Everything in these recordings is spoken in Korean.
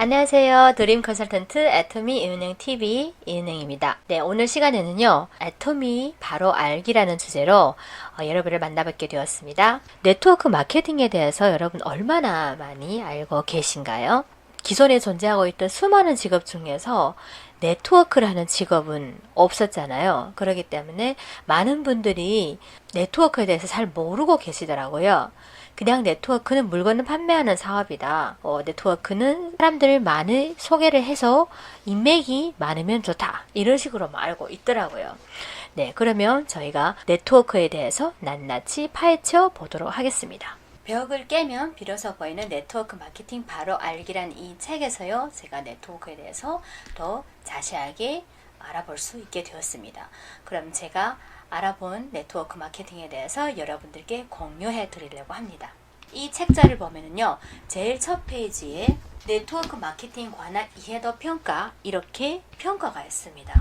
안녕하세요. 드림 컨설턴트 애토미 이은행 TV 이은행입니다. 네, 오늘 시간에는요. 애토미 바로 알기라는 주제로 여러분을 만나뵙게 되었습니다. 네트워크 마케팅에 대해서 여러분 얼마나 많이 알고 계신가요? 기존에 존재하고 있던 수많은 직업 중에서 네트워크라는 직업은 없었잖아요. 그렇기 때문에 많은 분들이 네트워크에 대해서 잘 모르고 계시더라고요. 그냥 네트워크는 물건을 판매하는 사업이다. 네트워크는 사람들을 많이 소개를 해서 인맥이 많으면 좋다. 이런 식으로 알고 있더라고요. 네, 그러면 저희가 네트워크에 대해서 낱낱이 파헤쳐 보도록 하겠습니다. 벽을 깨면 비로소 보이는 네트워크 마케팅 바로 알기란 이 책에서요. 제가 네트워크에 대해서 더 자세하게 알아볼 수 있게 되었습니다. 그럼 제가 알아본 네트워크 마케팅에 대해서 여러분들께 공유해 드리려고 합니다. 이 책자를 보면은요, 제일 첫 페이지에 네트워크 마케팅 관한 이해도 평가 이렇게 평가가 있습니다.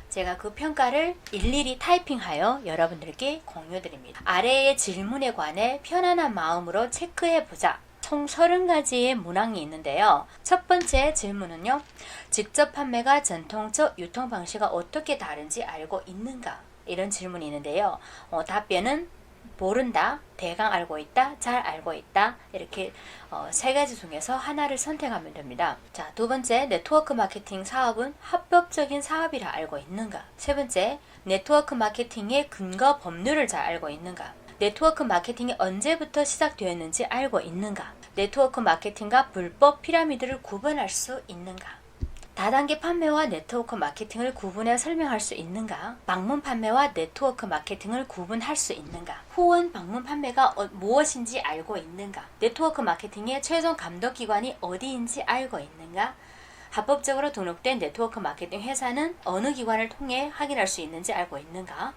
제가 그 평가를 일일이 타이핑하여 여러분들께 공유드립니다. 아래의 질문에 관해 편안한 마음으로 체크해보자. 총 30가지의 문항이 있는데요. 첫 번째 질문은요. 직접 판매가 전통적 유통 방식과 어떻게 다른지 알고 있는가? 이런 질문이 있는데요. 답변은 모른다, 대강 알고 있다, 잘 알고 있다 이렇게 세 가지 중에서 하나를 선택하면 됩니다. 자, 두 번째, 네트워크 마케팅 사업은 합법적인 사업이라 알고 있는가? 세 번째, 네트워크 마케팅의 근거 법률을 잘 알고 있는가? 네트워크 마케팅이 언제부터 시작되었는지 알고 있는가? 네트워크 마케팅과 불법 피라미드를 구분할 수 있는가? 다단계 판매와 네트워크 마케팅을 구분해 설명할 수 있는가? 방문 판매와 네트워크 마케팅을 구분할 수 있는가? 후원 방문 판매가 무엇인지 알고 있는가? 네트워크 마케팅의 최종 감독 기관이 어디인지 알고 있는가? 합법적으로 등록된 네트워크 마케팅 회사는 어느 기관을 통해 확인할 수 있는지 알고 있는가?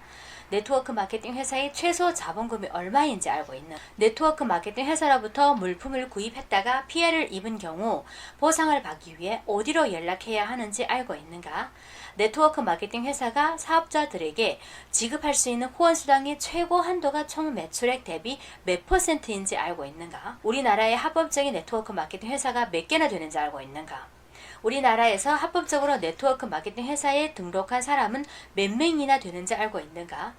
네트워크 마케팅 회사의 최소 자본금이 얼마인지 알고 있는 네트워크 마케팅 회사로부터 물품을 구입했다가 피해를 입은 경우 보상을 받기 위해 어디로 연락해야 하는지 알고 있는가? 네트워크 마케팅 회사가 사업자들에게 지급할 수 있는 후원 수당의 최고 한도가 총 매출액 대비 몇 %인지 알고 있는가? 우리나라의 합법적인 네트워크 마케팅 회사가 몇 개나 되는지 알고 있는가? 우리나라에서 합법적으로 네트워크 마케팅 회사에 등록한 사람은 몇 명이나 되는지 알고 있는가?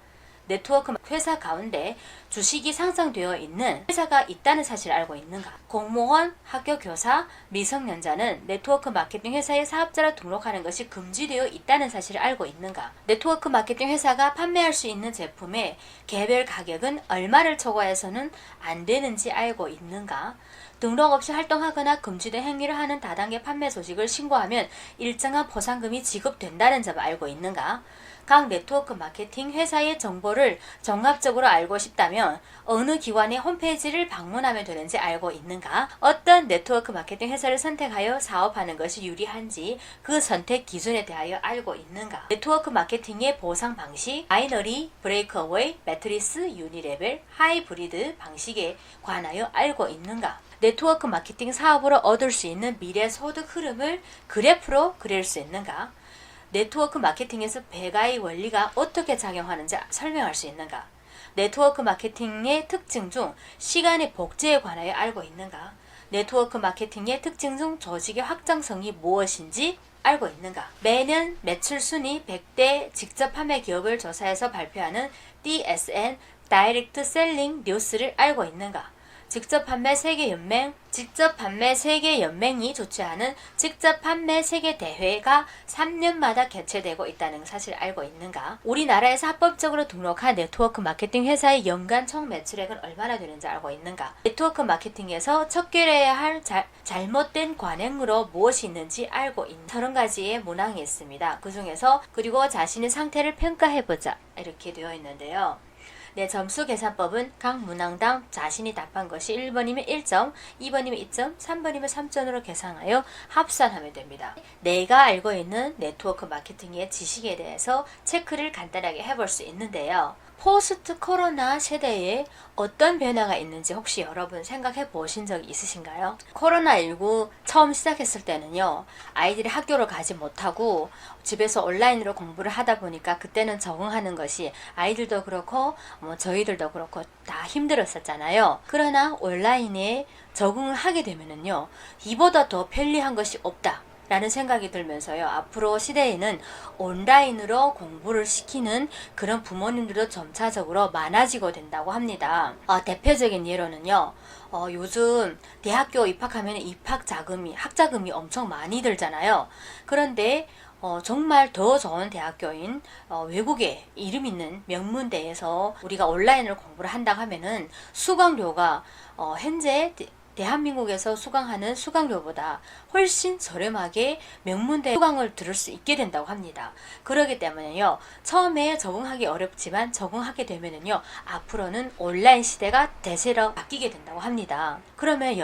네트워크 회사 가운데 주식이 상장되어 있는 회사가 있다는 사실을 알고 있는가? 공무원, 학교 교사, 미성년자는 네트워크 마케팅 회사의 사업자로 등록하는 것이 금지되어 있다는 사실을 알고 있는가? 네트워크 마케팅 회사가 판매할 수 있는 제품의 개별 가격은 얼마를 초과해서는 안 되는지 알고 있는가? 등록 없이 활동하거나 금지된 행위를 하는 다단계 판매 소식을 신고하면 일정한 보상금이 지급된다는 점을 알고 있는가? 각 네트워크 마케팅 회사의 정보를 종합적으로 알고 싶다면 어느 기관의 홈페이지를 방문하면 되는지 알고 있는가? 어떤 네트워크 마케팅 회사를 선택하여 사업하는 것이 유리한지 그 선택 기준에 대하여 알고 있는가? 네트워크 마케팅의 보상 방식, 바이너리, 브레이크어웨이, 매트리스, 유니레벨, 하이브리드 방식에 관하여 알고 있는가? 네트워크 마케팅 사업으로 얻을 수 있는 미래 소득 흐름을 그래프로 그릴 수 있는가? 네트워크 마케팅에서 배가의 원리가 어떻게 작용하는지 설명할 수 있는가? 네트워크 마케팅의 특징 중 시간의 복제에 관하여 알고 있는가? 네트워크 마케팅의 특징 중 조직의 확장성이 무엇인지 알고 있는가? 매년 매출 순위 100대 직접 판매 기업을 조사해서 발표하는 DSN 다이렉트 셀링 뉴스를 알고 있는가? 직접 판매 세계 연맹이 주최하는 직접 판매 세계 대회가 3년마다 개최되고 있다는 사실을 알고 있는가? 우리나라에서 합법적으로 등록한 네트워크 마케팅 회사의 연간 총 매출액은 얼마나 되는지 알고 있는가? 네트워크 마케팅에서 척결해야 할 잘못된 관행으로 무엇이 있는지 알고 있는 30가지의 문항이 있습니다. 그 중에서 그리고 자신의 상태를 평가해보자 이렇게 되어 있는데요. 네, 점수 계산법은 각 문항당 자신이 답한 것이 1번이면 1점, 2번이면 2점, 3번이면 3점으로 계산하여 합산하면 됩니다. 내가 알고 있는 네트워크 마케팅의 지식에 대해서 체크를 간단하게 해볼 수 있는데요. 포스트 코로나 세대에 어떤 변화가 있는지 혹시 여러분 생각해 보신 적이 있으신가요? 코로나19 처음 시작했을 때는요, 아이들이 학교를 가지 못하고 집에서 온라인으로 공부를 하다 보니까 그때는 적응하는 것이 아이들도 그렇고 저희들도 그렇고 다 힘들었었잖아요. 그러나 온라인에 적응을 하게 되면은요, 이보다 더 편리한 것이 없다 라는 생각이 들면서요, 앞으로 시대에는 온라인으로 공부를 시키는 그런 부모님들도 점차적으로 많아지고 된다고 합니다. 대표적인 예로는요, 요즘 대학교 입학하면 학자금이 엄청 많이 들잖아요. 그런데 정말 더 좋은 대학교인 외국에 이름 있는 명문대에서 우리가 온라인으로 공부를 한다고 하면은 수강료가 현재 대한민국에서 수강하는 수강료보다 훨씬 저렴하게 명문대 수강을 들을 수 있게 된다고 합니다. 그렇기 때문에요, 처음에 적응하기 어렵지만 적응하게 되면은요, 앞으로는 온라인 시대가 대세로 바뀌게 된다고 합니다. 그러면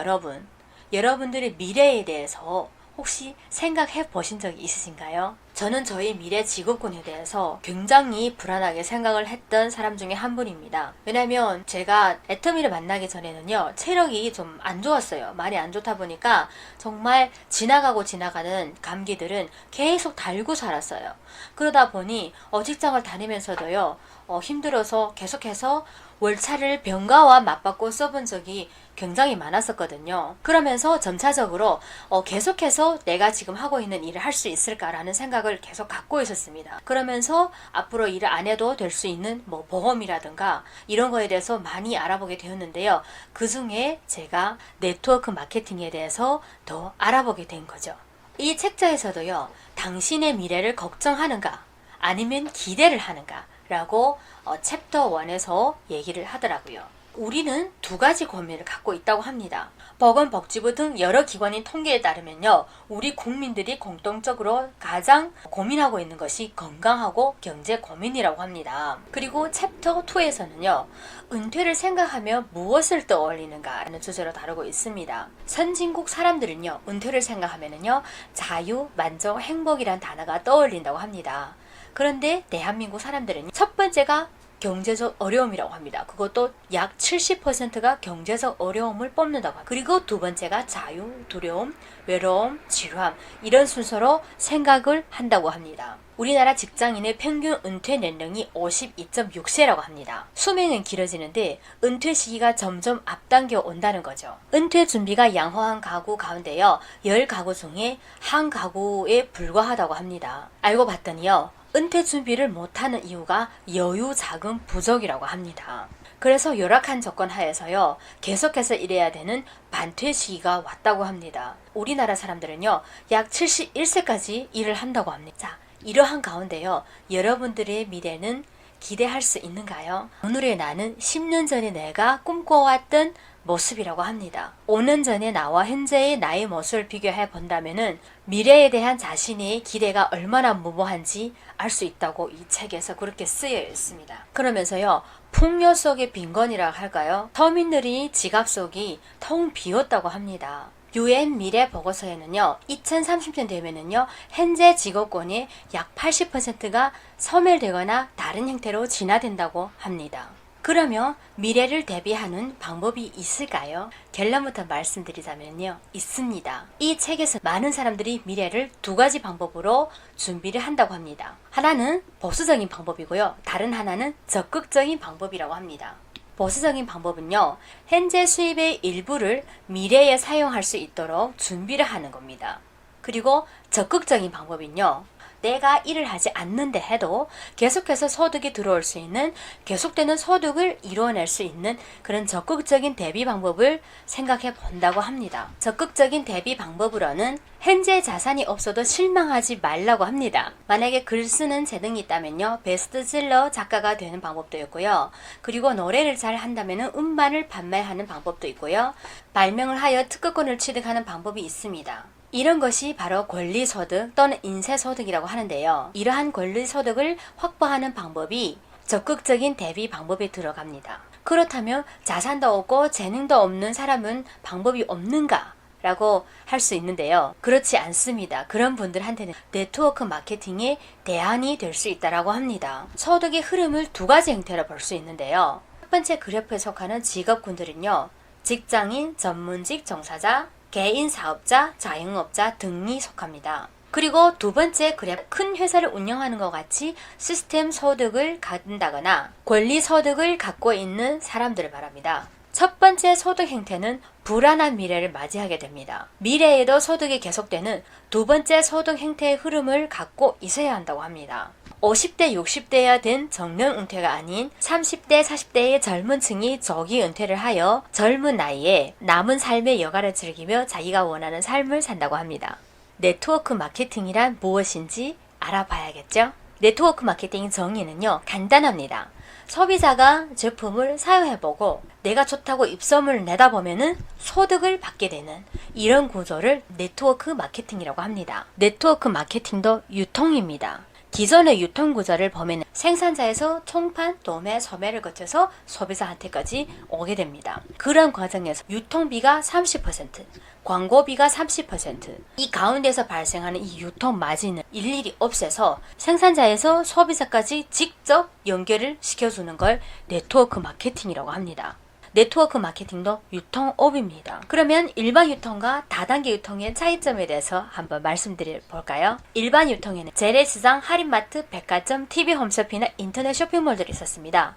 여러분들의 미래에 대해서 혹시 생각해 보신 적이 있으신가요? 저는 저희 미래 직업군에 대해서 굉장히 불안하게 생각을 했던 사람 중에 한 분입니다. 왜냐면 제가 애터미를 만나기 전에는요, 체력이 좀 안 좋았어요. 많이 안 좋다 보니까 정말 지나가는 감기들은 계속 달고 살았어요. 그러다 보니 직장을 다니면서도요, 힘들어서 계속해서 월차를 병가와 맞바꿔 써본 적이 굉장히 많았었거든요. 그러면서 점차적으로 계속해서 내가 지금 하고 있는 일을 할 수 있을까라는 생각을 계속 갖고 있었습니다. 그러면서 앞으로 일을 안 해도 될 수 있는 보험이라든가 이런 거에 대해서 많이 알아보게 되었는데요. 그 중에 제가 네트워크 마케팅에 대해서 더 알아보게 된 거죠. 이 책자에서도요, 당신의 미래를 걱정하는가 아니면 기대를 하는가 라고 챕터 1에서 얘기를 하더라고요. 우리는 두 가지 고민을 갖고 있다고 합니다. 보건복지부 등 여러 기관의 통계에 따르면요, 우리 국민들이 공통적으로 가장 고민하고 있는 것이 건강하고 경제 고민이라고 합니다. 그리고 챕터 2에서는요, 은퇴를 생각하며 무엇을 떠올리는가 라는 주제로 다루고 있습니다. 선진국 사람들은요, 은퇴를 생각하면요, 자유, 만족, 행복이란 단어가 떠올린다고 합니다. 그런데 대한민국 사람들은 첫 번째가 경제적 어려움이라고 합니다. 그것도 약 70%가 경제적 어려움을 뽑는다고 합니다. 그리고 두 번째가 자유, 두려움, 외로움, 지루함, 이런 순서로 생각을 한다고 합니다. 우리나라 직장인의 평균 은퇴年齡이 52.6세라고 합니다. 수명은 길어지는데 은퇴 시기가 점점 앞당겨 온다는 거죠. 은퇴 준비가 양호한 가구 가운데요, 10가구 중에 한 가구에 불과하다고 합니다. 알고 봤더니요, 은퇴 준비를 못하는 이유가 여유 자금 부족이라고 합니다. 그래서 열악한 조건 하에서요, 계속해서 일해야 되는 반퇴 시기가 왔다고 합니다. 우리나라 사람들은요, 약 71세까지 일을 한다고 합니다. 자, 이러한 가운데요, 여러분들의 미래는 기대할 수 있는가요? 오늘의 나는 10년 전에 내가 꿈꿔왔던 모습이라고 합니다. 5년 전에 나와 현재의 나의 모습을 비교해 본다면은 미래에 대한 자신의 기대가 얼마나 무모한지 알 수 있다고 이 책에서 그렇게 쓰여 있습니다. 그러면서요, 풍요 속의 빈곤이라 할까요? 서민들이 지갑 속이 텅 비었다고 합니다. UN 미래 보고서에는요, 2030년 되면은요, 현재 직업군의 약 80%가 소멸되거나 다른 형태로 진화된다고 합니다. 그러면 미래를 대비하는 방법이 있을까요? 결론부터 말씀드리자면요, 있습니다. 이 책에서 많은 사람들이 미래를 두 가지 방법으로 준비를 한다고 합니다. 하나는 보수적인 방법이고요, 다른 하나는 적극적인 방법이라고 합니다. 보수적인 방법은요, 현재 수입의 일부를 미래에 사용할 수 있도록 준비를 하는 겁니다. 그리고 적극적인 방법은요, 내가 일을 하지 않는데 해도 계속해서 소득이 들어올 수 있는, 계속되는 소득을 이루어낼 수 있는 그런 적극적인 대비 방법을 생각해 본다고 합니다. 적극적인 대비 방법으로는 현재 자산이 없어도 실망하지 말라고 합니다. 만약에 글 쓰는 재능이 있다면요, 베스트셀러 작가가 되는 방법도 있고요, 그리고 노래를 잘 한다면 음반을 판매하는 방법도 있고요, 발명을 하여 특허권을 취득하는 방법이 있습니다. 이런 것이 바로 권리소득 또는 인세소득이라고 하는데요. 이러한 권리소득을 확보하는 방법이 적극적인 대비 방법에 들어갑니다. 그렇다면 자산도 없고 재능도 없는 사람은 방법이 없는가? 라고 할 수 있는데요. 그렇지 않습니다. 그런 분들한테는 네트워크 마케팅의 대안이 될 수 있다고 합니다. 소득의 흐름을 두 가지 형태로 볼 수 있는데요. 첫 번째 그래프에 속하는 직업군들은요. 직장인, 전문직 종사자, 개인 사업자, 자영업자 등이 속합니다. 그리고 두 번째 그래프, 큰 회사를 운영하는 것 같이 시스템 소득을 갖는다거나 권리 소득을 갖고 있는 사람들을 말합니다. 첫 번째 소득 형태는 불안한 미래를 맞이하게 됩니다. 미래에도 소득이 계속되는 두 번째 소득 형태의 흐름을 갖고 있어야 한다고 합니다. 50대, 60대야 된 정년 은퇴가 아닌 30대, 40대의 젊은 층이 조기 은퇴를 하여 젊은 나이에 남은 삶의 여가를 즐기며 자기가 원하는 삶을 산다고 합니다. 네트워크 마케팅이란 무엇인지 알아봐야겠죠? 네트워크 마케팅 정의는요, 간단합니다. 소비자가 제품을 사용해보고 내가 좋다고 입소문을 내다보면은 소득을 받게 되는 이런 구조를 네트워크 마케팅이라고 합니다. 네트워크 마케팅도 유통입니다. 기존의 유통 구조를 보면 생산자에서 총판, 도매, 소매를 거쳐서 소비자한테까지 오게 됩니다. 그런 과정에서 유통비가 30%, 광고비가 30%, 이 가운데서 발생하는 이 유통 마진을 일일이 없애서 생산자에서 소비자까지 직접 연결을 시켜주는 걸 네트워크 마케팅이라고 합니다. 네트워크 마케팅도 유통업입니다. 그러면 일반 유통과 다단계 유통의 차이점에 대해서 한번 말씀드려 볼까요? 일반 유통에는 재래시장, 할인마트, 백화점, TV 홈쇼핑이나 인터넷 쇼핑몰들이 있었습니다.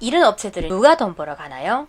이런 업체들을 누가 돈 벌어 가나요?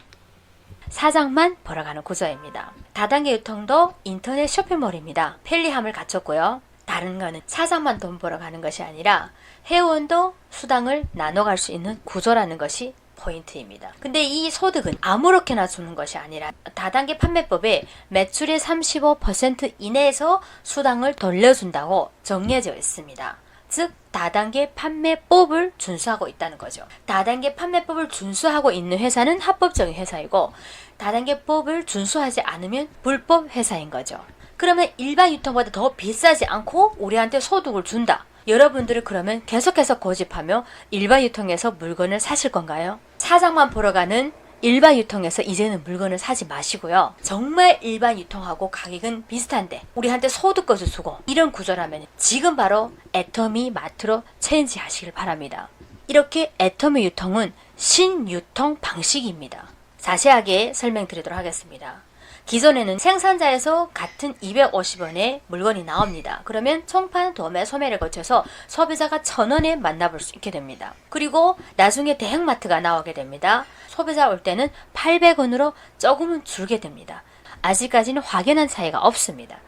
사장만 벌어가는 구조입니다. 다단계 유통도 인터넷 쇼핑몰입니다. 편리함을 갖췄고요. 다른 거는 사장만 돈 벌어가는 것이 아니라 회원도 수당을 나눠갈 수 있는 구조라는 것이 포인트입니다. 근데 이 소득은 아무렇게나 주는 것이 아니라 다단계 판매법에 매출의 35% 이내에서 수당을 돌려준다고 정해져 있습니다. 즉 다단계 판매법을 준수하고 있다는 거죠. 다단계 판매법을 준수하고 있는 회사는 합법적인 회사이고 다단계법을 준수하지 않으면 불법 회사인 거죠. 그러면 일반 유통보다 더 비싸지 않고 우리한테 소득을 준다. 여러분들은 그러면 계속해서 고집하며 일반 유통에서 물건을 사실 건가요? 사장만 보러 가는 일반 유통에서 이제는 물건을 사지 마시고요. 정말 일반 유통하고 가격은 비슷한데 우리한테 소득까지 주고 이런 구조라면 지금 바로 애터미 마트로 체인지 하시길 바랍니다. 이렇게 애터미 유통은 신유통 방식입니다. 자세하게 설명드리도록 하겠습니다. 기존에는 생산자에서 같은 250원에 물건이 나옵니다. 그러면 총판, 도매, 소매를 거쳐서 소비자가 1,000원에 만나볼 수 있게 됩니다. 그리고 나중에 대형마트가 나오게 됩니다. 소비자 올 때는 800원으로 조금은 줄게 됩니다. 아직까지는 확연한 차이가 없습니다.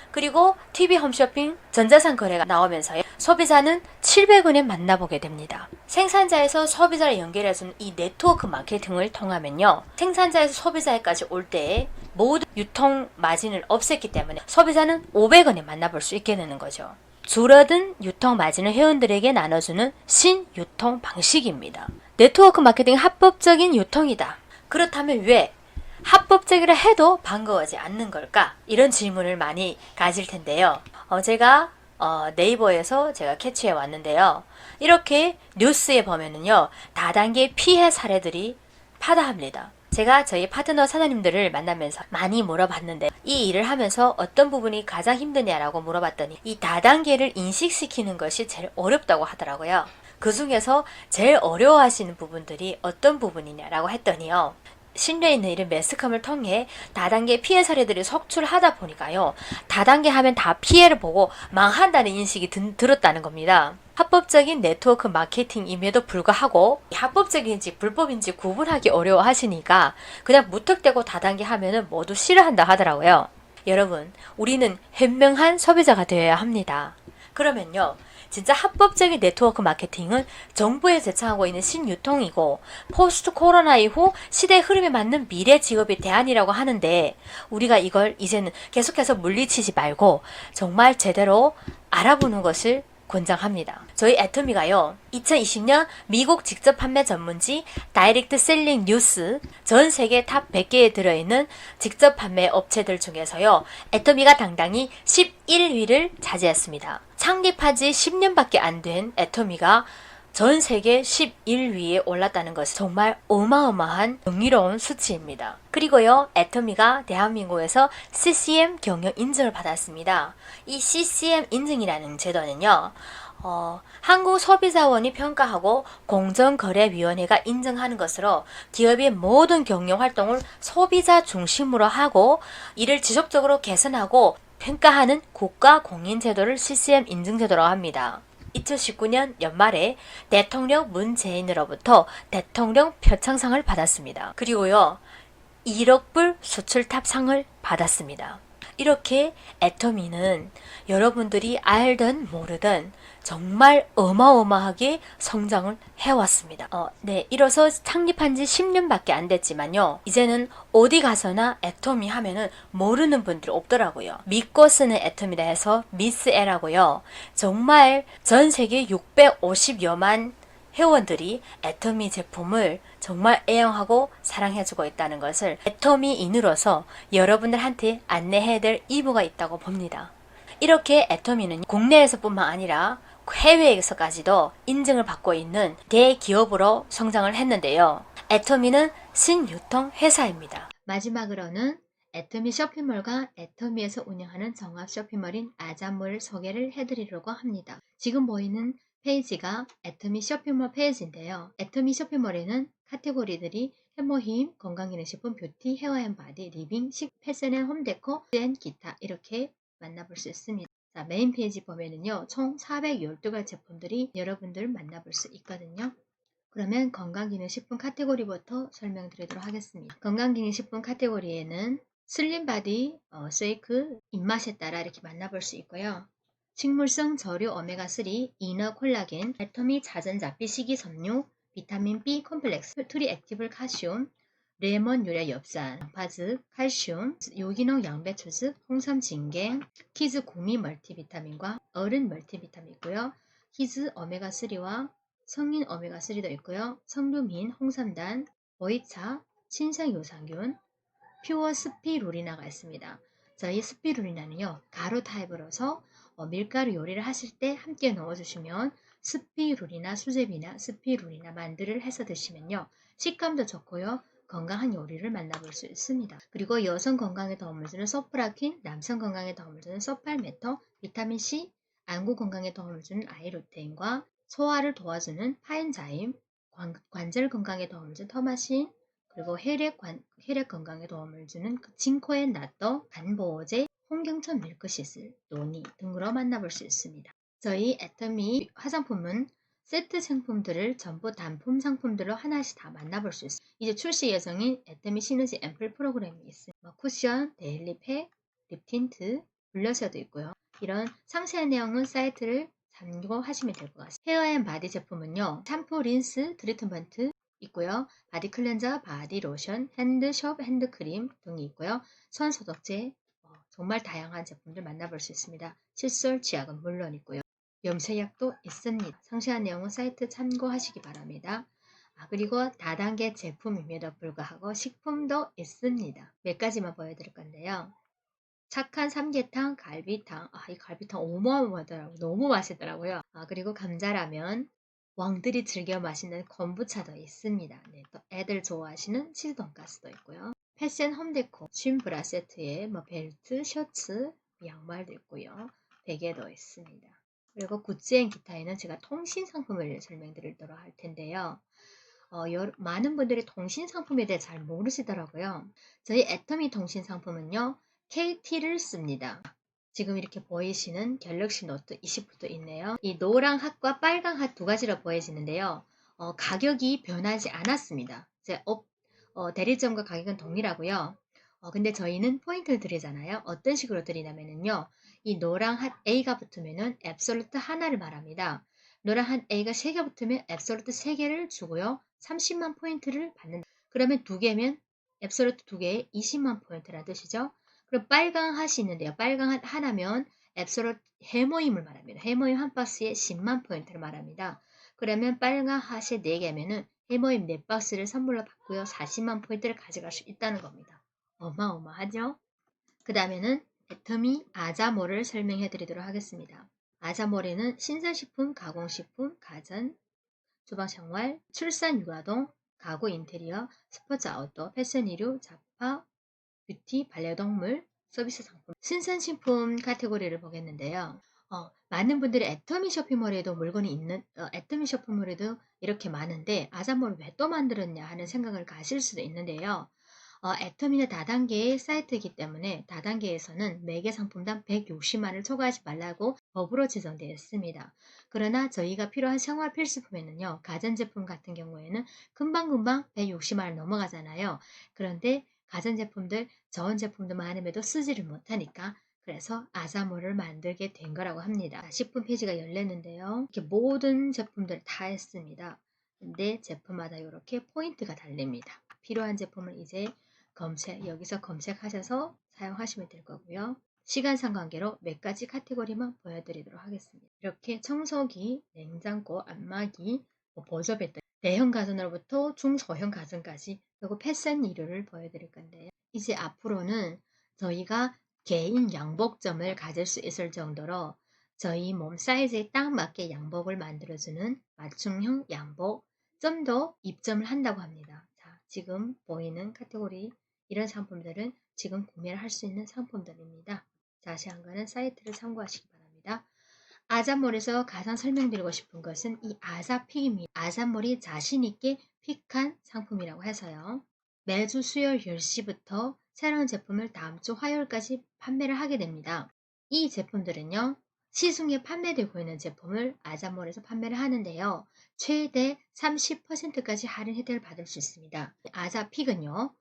그리고 TV 홈쇼핑, 전자상 거래가 나오면서 소비자는 700원에 만나보게 됩니다. 생산자에서 소비자를 연결해주는 이 네트워크 마케팅을 통하면요. 생산자에서 소비자에까지 올 때 모든 유통 마진을 없앴기 때문에 소비자는 500원에 만나볼 수 있게 되는 거죠. 줄어든 유통 마진을 회원들에게 나눠주는 신유통 방식입니다. 네트워크 마케팅 합법적인 유통이다. 그렇다면 왜 합법적이라 해도 반가워하지 않는 걸까? 이런 질문을 많이 가질 텐데요. 제가 네이버에서 제가 캐치해 왔는데요. 이렇게 뉴스에 보면은요, 다단계 피해 사례들이 파다합니다. 제가 저희 파트너 사장님들을 만나면서 많이 물어봤는데 이 일을 하면서 어떤 부분이 가장 힘드냐라고 물어봤더니 이 다단계를 인식시키는 것이 제일 어렵다고 하더라고요. 그 중에서 제일 어려워하시는 부분들이 어떤 부분이냐라고 했더니요. 신뢰 있는 이런 매스컴을 통해 다단계 피해 사례들이 속출하다 보니까요. 다단계 하면 다 피해를 보고 망한다는 인식이 들었다는 겁니다. 합법적인 네트워크 마케팅임에도 불구하고 합법적인지 불법인지 구분하기 어려워하시니까 그냥 무턱대고 다단계 하면은 모두 싫어한다 하더라고요. 여러분, 우리는 현명한 소비자가 되어야 합니다. 그러면요. 진짜 합법적인 네트워크 마케팅은 정부에 제청하고 있는 신유통이고 포스트 코로나 이후 시대의 흐름에 맞는 미래 직업의 대안이라고 하는데 우리가 이걸 이제는 계속해서 물리치지 말고 정말 제대로 알아보는 것을 권장합니다. 저희 애터미가요. 2020년 미국 직접 판매 전문지 다이렉트 셀링 뉴스 전 세계 탑 100개에 들어있는 직접 판매 업체들 중에서요. 애터미가 당당히 11위를 차지했습니다. 창립한 지 10년밖에 안 된 애터미가 전 세계 11위에 올랐다는 것은 정말 어마어마한 경이로운 수치입니다. 그리고요, 애터미가 대한민국에서 CCM 경영 인증을 받았습니다. 이 CCM 인증이라는 제도는요, 한국소비자원이 평가하고 공정거래위원회가 인증하는 것으로 기업의 모든 경영 활동을 소비자 중심으로 하고 이를 지속적으로 개선하고 평가하는 국가 공인 제도를 CCM 인증 제도라고 합니다. 2019년 연말에 대통령 문재인으로부터 대통령 표창상을 받았습니다. 그리고요, 1억 불 수출탑상을 받았습니다. 이렇게 애터미는 여러분들이 알든 모르든 정말 어마어마하게 성장을 해왔습니다. 네, 이로써 창립한 지 10년밖에 안 됐지만요. 이제는 어디 가서나 애터미 하면은 모르는 분들이 없더라고요. 믿고 쓰는 애터미다 해서 미스애라고요. 정말 전 세계 650여만 회원들이 애터미 제품을 정말 애용하고 사랑해주고 있다는 것을 애터미인으로서 여러분들한테 안내해드릴 의무가 있다고 봅니다. 이렇게 애터미는 국내에서뿐만 아니라 해외에서까지도 인증을 받고 있는 대기업으로 성장을 했는데요. 애터미는 신유통 회사입니다. 마지막으로는 애터미 쇼핑몰과 애터미에서 운영하는 종합 쇼핑몰인 아자몰 소개를 해드리려고 합니다. 지금 보이는 페이지가 애터미 쇼핑몰 페이지인데요. 애터미 쇼핑몰에는 카테고리들이 해모힘, 건강기능식품, 뷰티, 헤어앤바디, 리빙, 패션 앤 홈데코, 앤 기타 이렇게 만나볼 수 있습니다. 자, 메인 페이지 보면은요, 총 412가지 제품들이 여러분들 만나볼 수 있거든요. 그러면 건강기능식품 카테고리부터 설명드리도록 하겠습니다. 건강기능식품 카테고리에는 슬림바디, 쉐이크, 입맛에 따라 이렇게 만나볼 수 있고요. 식물성 저류 오메가3, 이너 콜라겐, 애터미 자전자피 식이섬유, 비타민 B 콤플렉스, 트리액티블 칼슘, 레몬 유래 엽산, 양파즙, 칼슘, 유기농 양배추즙, 홍삼 진갱, 키즈 구미 멀티비타민과 어른 멀티비타민 있고요. 키즈 오메가3와 성인 오메가3도 있고요. 성류민, 홍삼단, 보이차, 신생유산균, 퓨어 스피루리나가 있습니다. 저희 스피루리나는요, 가루 타입으로서 밀가루 요리를 하실 때 함께 넣어주시면 스피루리나 수제비나 스피루리나 만두를 해서 드시면요, 식감도 좋고요, 건강한 요리를 만나볼 수 있습니다. 그리고 여성 건강에 도움을 주는 소프라킨, 남성 건강에 도움을 주는 소팔메토, 비타민C, 안구 건강에 도움을 주는 아이루테인과 소화를 도와주는 파엔자임, 관절 건강에 도움을 주는 터마신, 그리고 혈액 건강에 도움을 주는 징코엔 나또, 간보호제, 홍경천 밀크시슬, 노니 등으로 만나볼 수 있습니다. 저희 애터미 화장품은 세트 상품들을 전부 단품 상품들로 하나씩 다 만나볼 수 있어요. 이제 출시 예정인 애터미 시너지 앰플 프로그램이 있어요. 쿠션, 데일리팩, 립틴트, 블러셔도 있고요. 이런 상세한 내용은 사이트를 참고하시면 될 것 같습니다. 헤어앤바디 제품은요, 샴푸, 린스, 트리트먼트 있고요. 바디 클렌저, 바디 로션, 핸드숍, 핸드크림 등이 있고요. 손 소독제, 정말 다양한 제품들 만나볼 수 있습니다. 칫솔, 치약은 물론 있고요. 염색약도 있습니다. 상세한 내용은 사이트 참고하시기 바랍니다. 그리고 다단계 제품임에도 불구하고 식품도 있습니다. 몇 가지만 보여드릴 건데요. 착한 삼계탕, 갈비탕. 이 갈비탕 어마어마하더라고요. 너무 맛있더라고요. 그리고 감자라면, 왕들이 즐겨 마시는 kombucha도 있습니다. 네, 또 애들 좋아하시는 치즈 돈가스도 있고요. 패션 홈데코, 줌 브라 세트에 벨트, 셔츠, 양말도 있고요. 베개도 있습니다. 그리고 굿즈앤 기타에는 제가 통신 상품을 설명드리도록 할 텐데요. 많은 분들이 통신 상품에 대해 잘 모르시더라고요. 저희 애터미 통신 상품은요, KT를 씁니다. 지금 이렇게 보이시는 갤럭시 노트 20도 있네요. 이 노랑 핫과 빨강 핫 두 가지로 보여지는데요. 가격이 변하지 않았습니다. 대리점과 가격은 동일하고요. 근데 저희는 포인트를 드리잖아요. 어떤 식으로 드리냐면요. 이 노랑 핫 A가 붙으면은 앱솔루트 하나를 말합니다. 노랑 핫 A가 3개 붙으면 앱솔루트 3개를 주고요. 30만 포인트를 받는다. 그러면 2개면 앱솔루트 2개에 20만 포인트라는 뜻이죠. 그리고 빨강 핫이 있는데요. 빨강 핫 하나면 앱솔루트 해모임을 말합니다. 해모임 한 박스에 10만 포인트를 말합니다. 그러면 빨강 핫이 4개면은 해모임 4박스를 선물로 받고요. 40만 포인트를 가져갈 수 있다는 겁니다. 어마어마하죠? 그 다음에는 애터미 아자몰을 설명해 드리도록 하겠습니다. 아자몰에는 신선식품, 가공식품, 가전, 주방생활, 출산 육아동, 가구 인테리어, 스포츠 아웃도어, 패션 의류, 잡화, 뷰티, 반려동물, 서비스 상품, 신선식품 카테고리를 보겠는데요. 많은 분들이 애터미 쇼핑몰에도 물건이 있는, 애터미 쇼핑몰에도 이렇게 많은데 아자몰을 왜 또 만들었냐 하는 생각을 가실 수도 있는데요. 애터미는 다단계의 사이트이기 때문에 다단계에서는 매개 상품당 160만을 초과하지 말라고 법으로 지정되어 있습니다. 그러나 저희가 필요한 생활 필수품에는요, 가전제품 같은 경우에는 금방금방 160만을 넘어가잖아요. 그런데 가전제품들, 저온제품도 많음에도 쓰지를 못하니까 그래서 아자몰을 만들게 된 거라고 합니다. 식품 페이지가 열렸는데요. 이렇게 모든 제품들을 다 했습니다. 근데 제품마다 이렇게 포인트가 달립니다. 필요한 제품을 이제 여기서 검색하셔서 사용하시면 될 거고요. 시간상 관계로 몇 가지 카테고리만 보여드리도록 하겠습니다. 이렇게 청소기, 냉장고, 안마기, 보조 배터리, 대형 가전으로부터 중소형 가전까지 그리고 패션 의류를 보여드릴 건데요. 이제 앞으로는 저희가 개인 양복점을 가질 수 있을 정도로 저희 몸 사이즈에 딱 맞게 양복을 만들어주는 맞춤형 양복 좀 더 입점을 한다고 합니다. 자, 지금 보이는 카테고리 이런 상품들은 지금 구매를 할 수 있는 상품들입니다. 자세한 거는 사이트를 참고하시기 바랍니다. 아자몰에서 가장 설명드리고 싶은 것은 이 아자픽입니다. 아자몰이 자신있게 픽한 상품이라고 해서요. 매주 수요일 10시부터 새로운 제품을 다음 주 화요일까지 판매를 하게 됩니다. 이 제품들은요. 시중에 판매되고 있는 제품을 아자몰에서 판매를 하는데요. 최대 30%까지 할인 혜택을 받을 수 있습니다. 아자픽은요.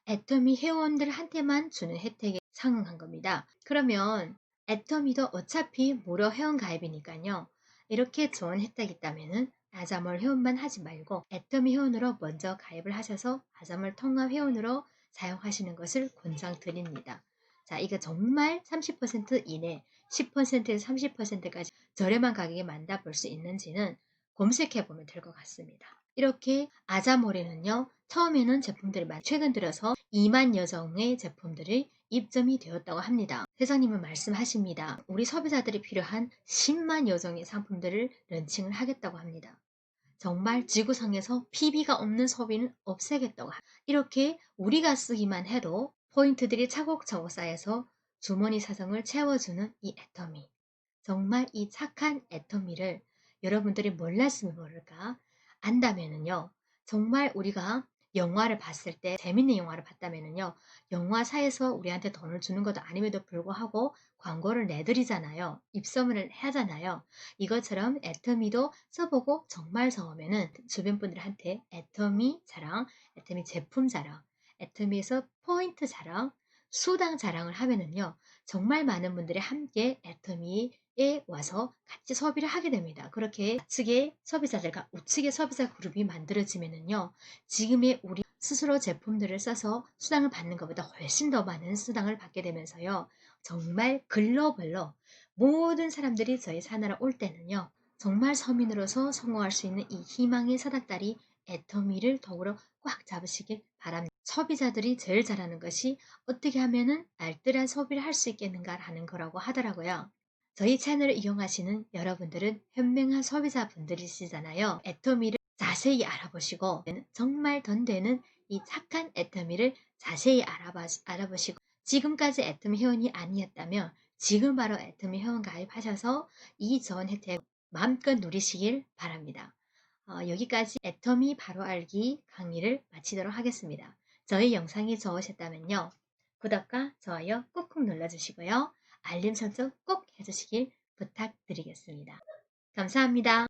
애터미 회원들한테만 주는 혜택에 상응한 겁니다. 그러면 애터미도 어차피 무료 회원 가입이니까요. 이렇게 좋은 혜택이 있다면 아자몰 회원만 하지 말고 애터미 회원으로 먼저 가입을 하셔서 아자몰 통합 회원으로 사용하시는 것을 권장드립니다. 자, 이거 정말 30% 이내, 10%에서 30%까지 저렴한 가격에 만나볼 수 있는지는 검색해보면 될 것 같습니다. 이렇게 아자몰에는요. 처음에는 제품들이 최근 들어서 2만여 종의 제품들이 입점이 되었다고 합니다. 회장님은 말씀하십니다. 우리 소비자들이 필요한 10만여 종의 상품들을 런칭을 하겠다고 합니다. 정말 지구상에서 PB가 없는 소비는 없애겠다고 합니다. 이렇게 우리가 쓰기만 해도 포인트들이 차곡차곡 쌓여서 주머니 사정을 채워주는 이 애터미. 정말 이 착한 애터미를 여러분들이 몰랐으면 모를까? 안다면은요, 정말 우리가 영화를 봤을 때, 재밌는 영화를 봤다면은요, 영화사에서 우리한테 돈을 주는 것도 아님에도 불구하고 광고를 내드리잖아요. 입소문을 하잖아요. 이것처럼 애터미도 써보고 정말 좋으면은 주변 분들한테 애터미 자랑, 애터미 제품 자랑, 애터미에서 포인트 자랑, 수당 자랑을 하면은요, 정말 많은 분들이 함께 애터미에 와서 같이 소비를 하게 됩니다. 그렇게 좌측의 소비자들과 우측의 소비자 그룹이 만들어지면은요, 지금의 우리 스스로 제품들을 써서 수당을 받는 것보다 훨씬 더 많은 수당을 받게 되면서요, 정말 글로벌로 모든 사람들이 저희 산하로 올 때는요, 정말 서민으로서 성공할 수 있는 이 희망의 사닥다리 애터미를 더불어 꽉 잡으시길 바랍니다. 소비자들이 제일 잘하는 것이 어떻게 하면은 알뜰한 소비를 할 수 있겠는가 하는 거라고 하더라고요. 저희 채널을 이용하시는 여러분들은 현명한 소비자분들이시잖아요. 애터미를 자세히 알아보시고 정말 돈 되는 이 착한 애터미를 자세히 알아보시고 지금까지 애터미 회원이 아니었다면 지금 바로 애터미 회원 가입하셔서 이 좋은 혜택 마음껏 누리시길 바랍니다. 여기까지 애터미 바로 알기 강의를 마치도록 하겠습니다. 저희 영상이 좋으셨다면요. 구독과 좋아요 꾹꾹 눌러주시고요. 알림 설정 꼭 해주시길 부탁드리겠습니다. 감사합니다.